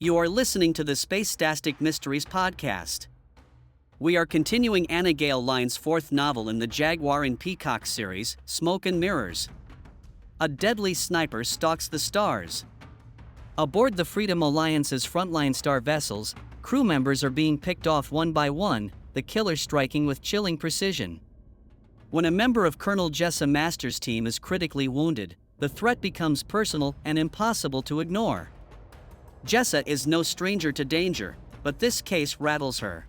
You are listening to the Space-Tastic Mysteries podcast. We are continuing Anna Gale Lyne's fourth novel in the Jaguar and Peacock series, Smoke and Mirrors. A deadly sniper stalks the stars. Aboard the Freedom Alliance's frontline StarVessels, crew members are being picked off one by one, the killer striking with chilling precision. When a member of Colonel Jessa Master's team is critically wounded, the threat becomes personal and impossible to ignore. Jessa is no stranger to danger, but this case rattles her.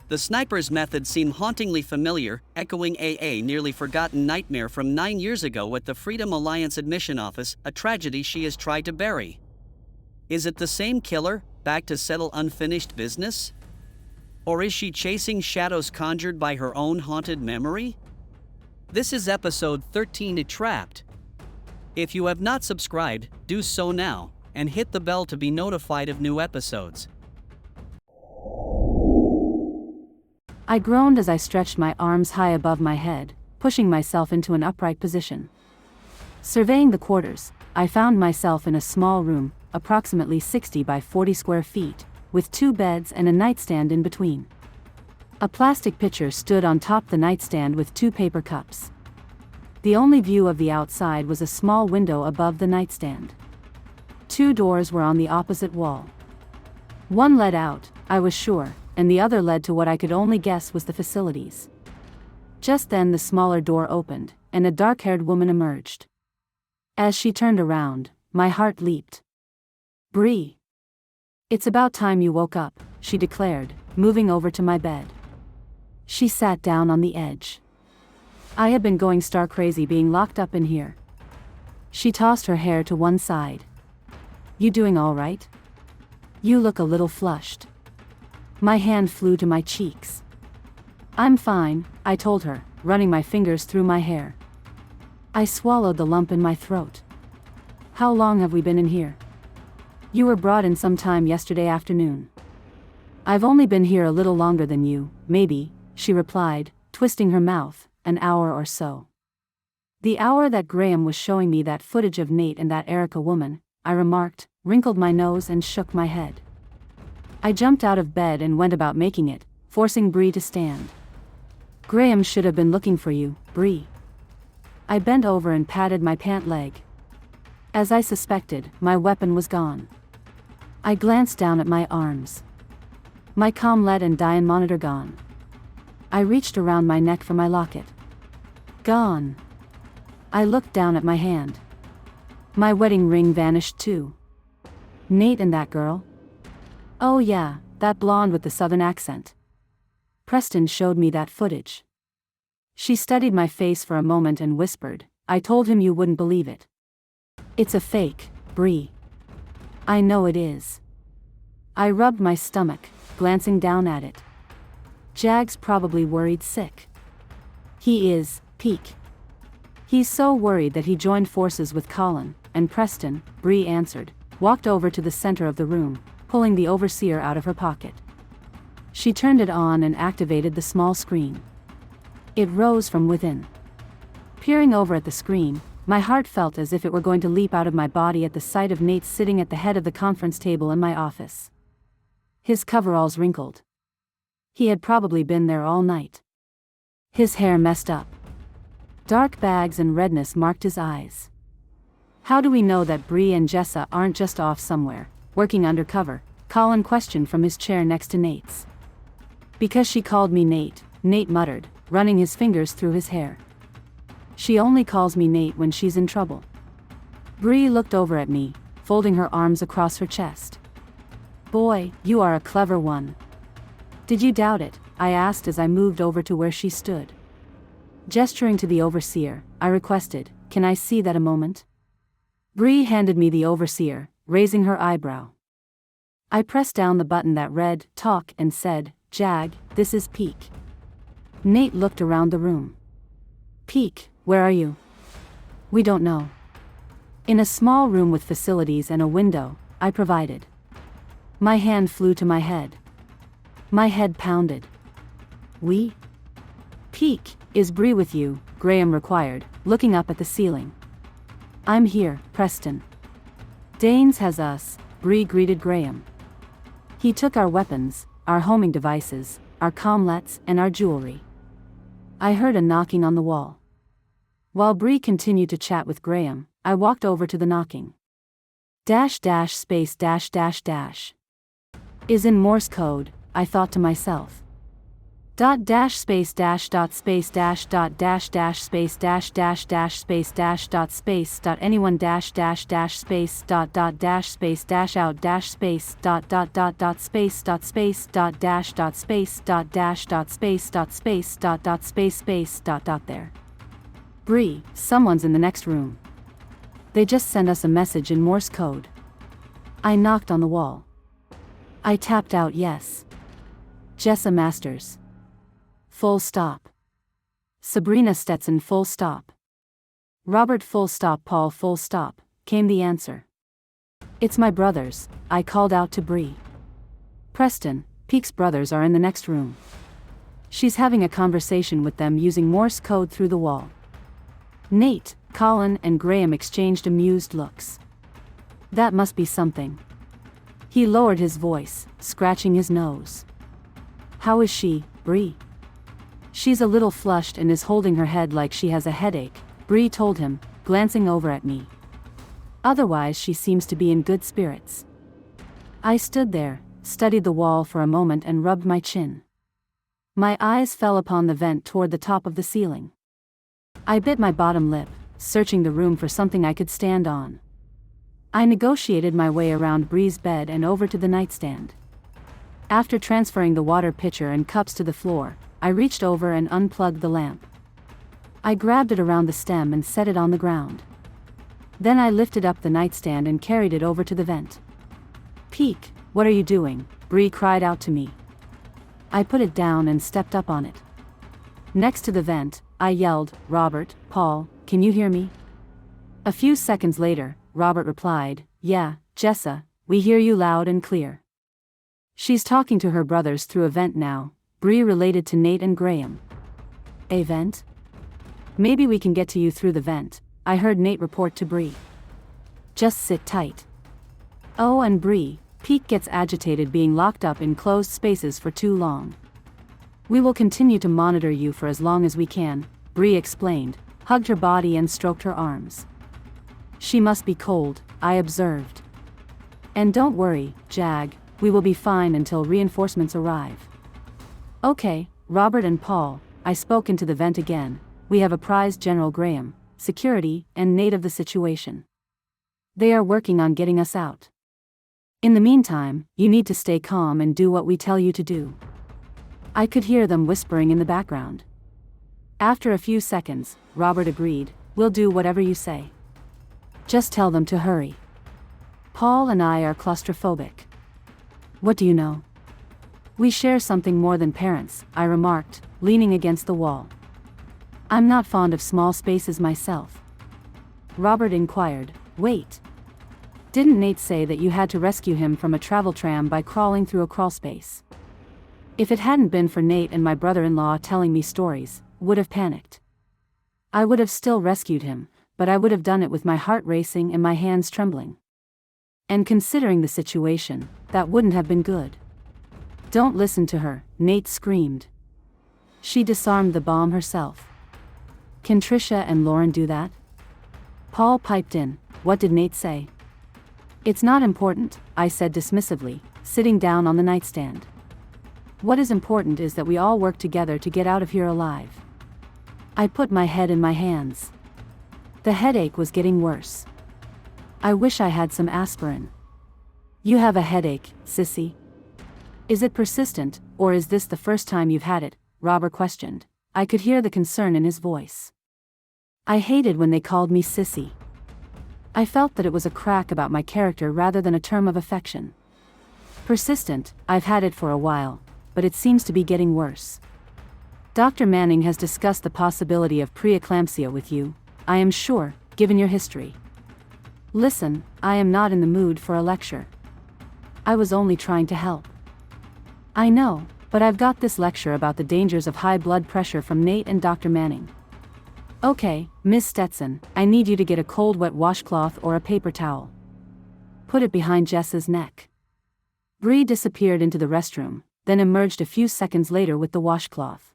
The sniper's methods seem hauntingly familiar, echoing a nearly forgotten nightmare from 9 years ago at the Freedom Alliance admission office, a tragedy she has tried to bury. Is it the same killer, back to settle unfinished business? Or is she chasing shadows conjured by her own haunted memory? This is episode 13, Trapped. If you have not subscribed, do so now, and hit the bell to be notified of new episodes. I groaned as I stretched my arms high above my head, pushing myself into an upright position. Surveying the quarters, I found myself in a small room, approximately 60 by 40 square feet, with 2 beds and a nightstand in between. A plastic pitcher stood on top the nightstand with 2 paper cups. The only view of the outside was a small window above the nightstand. 2 doors were on the opposite wall. One led out, I was sure, and the other led to what I could only guess was the facilities. Just then the smaller door opened, and a dark-haired woman emerged. As she turned around, my heart leaped. "Bree. It's about time you woke up," she declared, moving over to my bed. She sat down on the edge. I had been going star crazy being locked up in here. She tossed her hair to one side. "You doing all right? You look a little flushed." My hand flew to my cheeks. "I'm fine," I told her, running my fingers through my hair. I swallowed the lump in my throat. "How long have we been in here?" "You were brought in sometime yesterday afternoon." "I've only been here a little longer than you, maybe," she replied, twisting her mouth. "An hour or so." "The hour that Graham was showing me that footage of Nate and that Erica woman," I remarked, wrinkled my nose and shook my head. I jumped out of bed and went about making it, forcing Bree to stand. "Graham should have been looking for you, Bree." I bent over and patted my pant leg. As I suspected, my weapon was gone. I glanced down at my arms. My comm LED and Diane monitor gone. I reached around my neck for my locket. Gone. I looked down at my hand. My wedding ring vanished too. Nate and that girl? Oh yeah, that blonde with the southern accent. Preston showed me that footage. She studied my face for a moment and whispered, "I told him you wouldn't believe it. It's a fake, Bree." "I know it is." I rubbed my stomach, glancing down at it. Jag's probably worried sick. He is, peak. He's so worried that he joined forces with Colin, and Preston, Bree answered, walked over to the center of the room, pulling the overseer out of her pocket. She turned it on and activated the small screen. It rose from within. Peering over at the screen, my heart felt as if it were going to leap out of my body at the sight of Nate sitting at the head of the conference table in my office. His coveralls wrinkled. He had probably been there all night. His hair messed up. Dark bags and redness marked his eyes. "How do we know that Bree and Jessa aren't just off somewhere, working undercover?" Colin questioned from his chair next to Nate's. "Because she called me Nate," Nate muttered, running his fingers through his hair. "She only calls me Nate when she's in trouble." Bree looked over at me, folding her arms across her chest. "Boy, you are a clever one." "Did you doubt it?" I asked as I moved over to where she stood. Gesturing to the overseer, I requested, "Can I see that a moment?" Bree handed me the overseer, raising her eyebrow. I pressed down the button that read, "Talk," and said, "Jag, this is Peak." Nate looked around the room. "Peak, where are you?" "We don't know." "In a small room with facilities and a window," I provided. My hand flew to my head. My head pounded. "We?" "Peak, is Bree with you?" Graham required, looking up at the ceiling. "I'm here, Preston." "Danes has us," Bree greeted Graham. He took our weapons, our homing devices, our comlets, and our jewelry. I heard a knocking on the wall. While Bree continued to chat with Graham, I walked over to the knocking. --space --. Is in Morse code, I thought to myself. --space --space --space --space --anyone --space --space --out --space --space there. Bree, someone's in the next room. They just sent us a message in Morse code. I knocked on the wall. I tapped out yes. Jessa Masters. Full stop. Sabrina Stetson full stop. Robert full stop Paul full stop, came the answer. It's my brothers, I called out to Bree. Preston, Peake's brothers are in the next room. She's having a conversation with them using Morse code through the wall. Nate, Colin and Graham exchanged amused looks. That must be something. He lowered his voice, scratching his nose. How is she, Bree? She's a little flushed and is holding her head like she has a headache, Bree told him, glancing over at me. Otherwise she seems to be in good spirits. I stood there, studied the wall for a moment and rubbed my chin. My eyes fell upon the vent toward the top of the ceiling. I bit my bottom lip, searching the room for something I could stand on. I negotiated my way around Bree's bed and over to the nightstand. After transferring the water pitcher and cups to the floor, I reached over and unplugged the lamp. I grabbed it around the stem and set it on the ground. Then I lifted up the nightstand and carried it over to the vent. Peake, what are you doing? Bree cried out to me. I put it down and stepped up on it. Next to the vent, I yelled, Robert, Paul, can you hear me? A few seconds later, Robert replied, yeah, Jessa, we hear you loud and clear. She's talking to her brothers through a vent now, Bree related to Nate and Graham. A vent? Maybe we can get to you through the vent, I heard Nate report to Bree. Just sit tight. Oh, and Bree, Peake gets agitated being locked up in closed spaces for too long. We will continue to monitor you for as long as we can, Bree explained, hugged her body and stroked her arms. She must be cold, I observed. And don't worry, Jag, we will be fine until reinforcements arrive. Okay, Robert and Paul, I spoke into the vent again, we have apprised General Graham, security, and Nate of the situation. They are working on getting us out. In the meantime, you need to stay calm and do what we tell you to do. I could hear them whispering in the background. After a few seconds, Robert agreed, we'll do whatever you say. Just tell them to hurry. Paul and I are claustrophobic. What do you know? We share something more than parents, I remarked, leaning against the wall. I'm not fond of small spaces myself. Robert inquired, wait. Didn't Nate say that you had to rescue him from a travel tram by crawling through a crawlspace? If it hadn't been for Nate and my brother-in-law telling me stories, would have panicked. I would have still rescued him, but I would have done it with my heart racing and my hands trembling. And considering the situation, that wouldn't have been good. Don't listen to her, Nate screamed. She disarmed the bomb herself. Can Trisha and Lauren do that? Paul piped in, what did Nate say? It's not important, I said dismissively, sitting down on the nightstand. What is important is that we all work together to get out of here alive. I put my head in my hands. The headache was getting worse. I wish I had some aspirin. You have a headache, sissy? Is it persistent, or is this the first time you've had it? Robert questioned. I could hear the concern in his voice. I hated when they called me sissy. I felt that it was a crack about my character rather than a term of affection. Persistent, I've had it for a while, but it seems to be getting worse. Dr. Manning has discussed the possibility of preeclampsia with you, I am sure, given your history. Listen, I am not in the mood for a lecture. I was only trying to help. I know, but I've got this lecture about the dangers of high blood pressure from Nate and Dr. Manning. Okay, Miss Stetson, I need you to get a cold wet washcloth or a paper towel. put it behind Jessa's neck. Bree disappeared into the restroom, then emerged a few seconds later with the washcloth.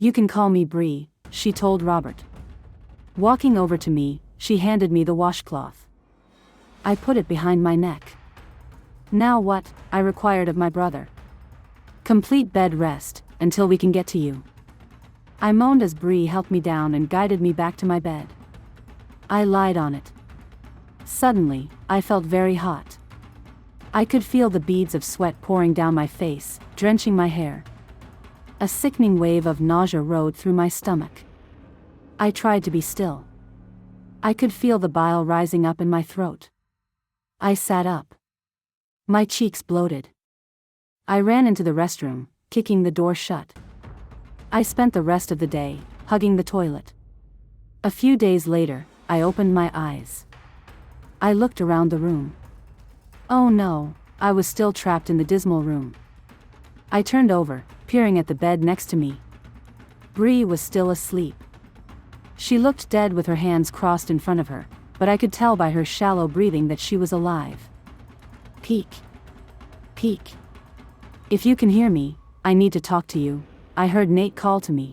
"You can call me Bree," she told Robert. Walking over to me, she handed me the washcloth. I put it behind my neck. "Now what?" I required of my brother. "Complete bed rest, until we can get to you." I moaned as Bree helped me down and guided me back to my bed. I lied on it. Suddenly, I felt very hot. I could feel the beads of sweat pouring down my face, drenching my hair. A sickening wave of nausea rode through my stomach. I tried to be still. I could feel the bile rising up in my throat. I sat up. My cheeks bloated. I ran into the restroom, kicking the door shut. I spent the rest of the day hugging the toilet. A few days later, I opened my eyes. I looked around the room. Oh no, I was still trapped in the dismal room. I turned over, peering at the bed next to me. Bree was still asleep. She looked dead with her hands crossed in front of her, but I could tell by her shallow breathing that she was alive. "Peek. Peek. If you can hear me, I need to talk to you," I heard Nate call to me.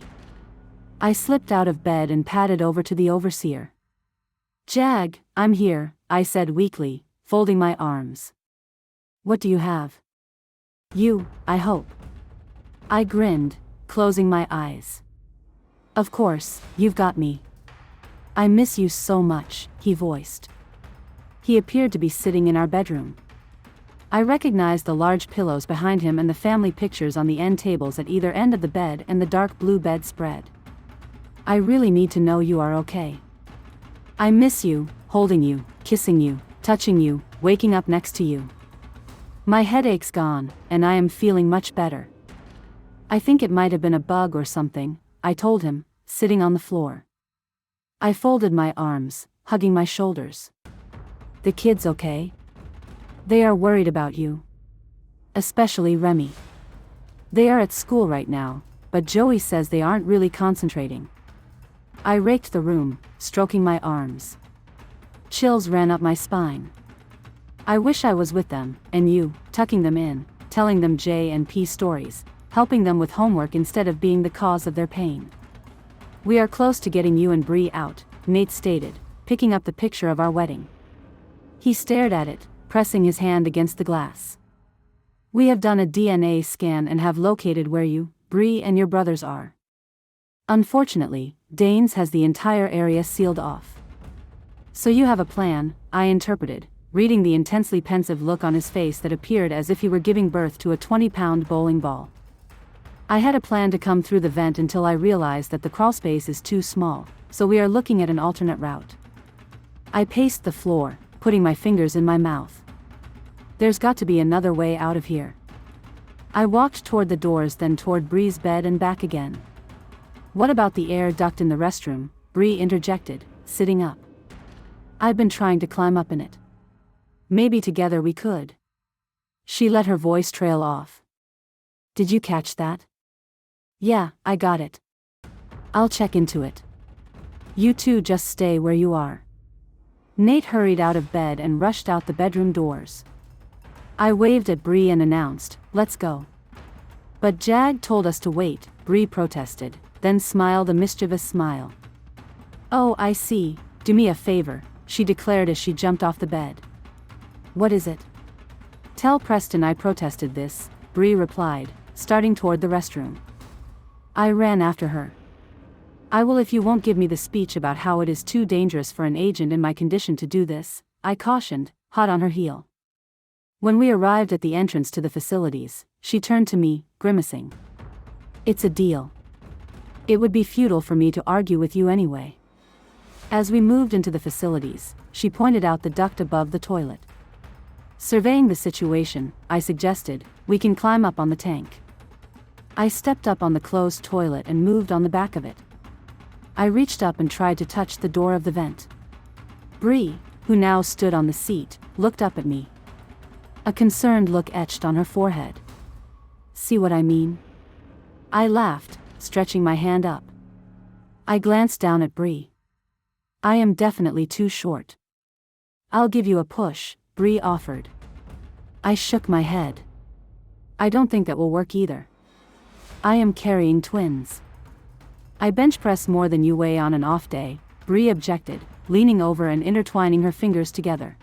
I slipped out of bed and padded over to the overseer. "Jag, I'm here," I said weakly, folding my arms. "What do you have?" "You, I hope." I grinned, closing my eyes. "Of course, you've got me." "I miss you so much," he voiced. He appeared to be sitting in our bedroom. I recognized the large pillows behind him and the family pictures on the end tables at either end of the bed and the dark blue bedspread. "I really need to know you are okay. I miss you, holding you, kissing you, touching you, waking up next to you. My headache's gone, and I am feeling much better." "I think it might have been a bug or something," I told him, sitting on the floor. I folded my arms, hugging my shoulders. "The kids okay?" "They are worried about you. Especially Remy. They are at school right now, but Joey says they aren't really concentrating." I raked the room, stroking my arms. Chills ran up my spine. I wish I was with them, and you, tucking them in, telling them J and P stories, helping them with homework instead of being the cause of their pain. "We are close to getting you and Bree out," Nate stated, picking up the picture of our wedding. He stared at it, pressing his hand against the glass. "We have done a DNA scan and have located where you, Bree, and your brothers are. Unfortunately, Danes has the entire area sealed off." "So you have a plan," I interpreted, reading the intensely pensive look on his face that appeared as if he were giving birth to a 20-pound bowling ball. "I had a plan to come through the vent until I realized that the crawlspace is too small, so we are looking at an alternate route." I paced the floor, putting my fingers in my mouth. "There's got to be another way out of here." I walked toward the doors, then toward Bree's bed and back again. "What about the air duct in the restroom?" Bree interjected, sitting up. "I've been trying to climb up in it. Maybe together we could." She let her voice trail off. "Did you catch that?" "Yeah, I got it. I'll check into it. You two just stay where you are." Nate hurried out of bed and rushed out the bedroom doors. I waved at Bree and announced, "Let's go." "But Jag told us to wait," Bree protested, then smiled a mischievous smile. "Oh, I see, do me a favor," she declared as she jumped off the bed. "What is it?" "Tell Preston I protested this," Bree replied, starting toward the restroom. I ran after her. "I will if you won't give me the speech about how it is too dangerous for an agent in my condition to do this," I cautioned, hot on her heel. When we arrived at the entrance to the facilities, she turned to me, grimacing. "It's a deal. It would be futile for me to argue with you anyway." As we moved into the facilities, she pointed out the duct above the toilet. Surveying the situation, I suggested, "We can climb up on the tank." I stepped up on the closed toilet and moved on the back of it. I reached up and tried to touch the door of the vent. Bree, who now stood on the seat, looked up at me. A concerned look etched on her forehead. "See what I mean?" I laughed, stretching my hand up. I glanced down at Bree. "I am definitely too short. I'll give you a push," Bree offered. I shook my head. I don't think that will work either. I am carrying twins. I bench press more than you weigh on an off day, Bree objected, leaning over and intertwining her fingers together.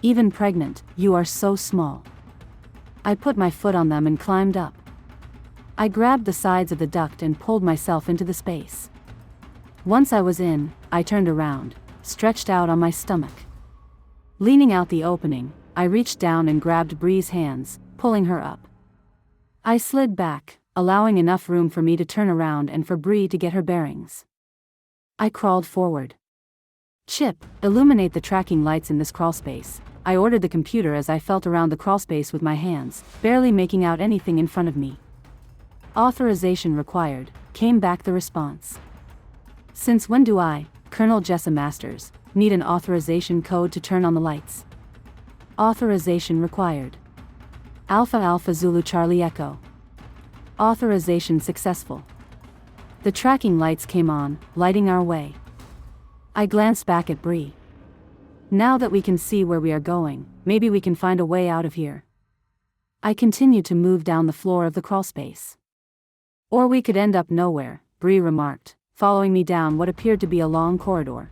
Even pregnant, you are so small. I put my foot on them and climbed up. I grabbed the sides of the duct and pulled myself into the space. Once I was in, I turned around, stretched out on my stomach. Leaning out the opening, I reached down and grabbed Bree's hands, pulling her up. I slid back, allowing enough room for me to turn around and for Bree to get her bearings. I crawled forward. Chip, illuminate the tracking lights in this crawlspace. I ordered the computer as I felt around the crawlspace with my hands, barely making out anything in front of me. Authorization required, came back the response. Since when do I, Colonel Jessa Masters, need an authorization code to turn on the lights? Authorization required. Alpha Alpha Zulu Charlie Echo. Authorization successful. The tracking lights came on, lighting our way. I glanced back at Bree. Now that we can see where we are going, maybe we can find a way out of here. I continued to move down the floor of the crawlspace. Or we could end up nowhere, Bree remarked, following me down what appeared to be a long corridor.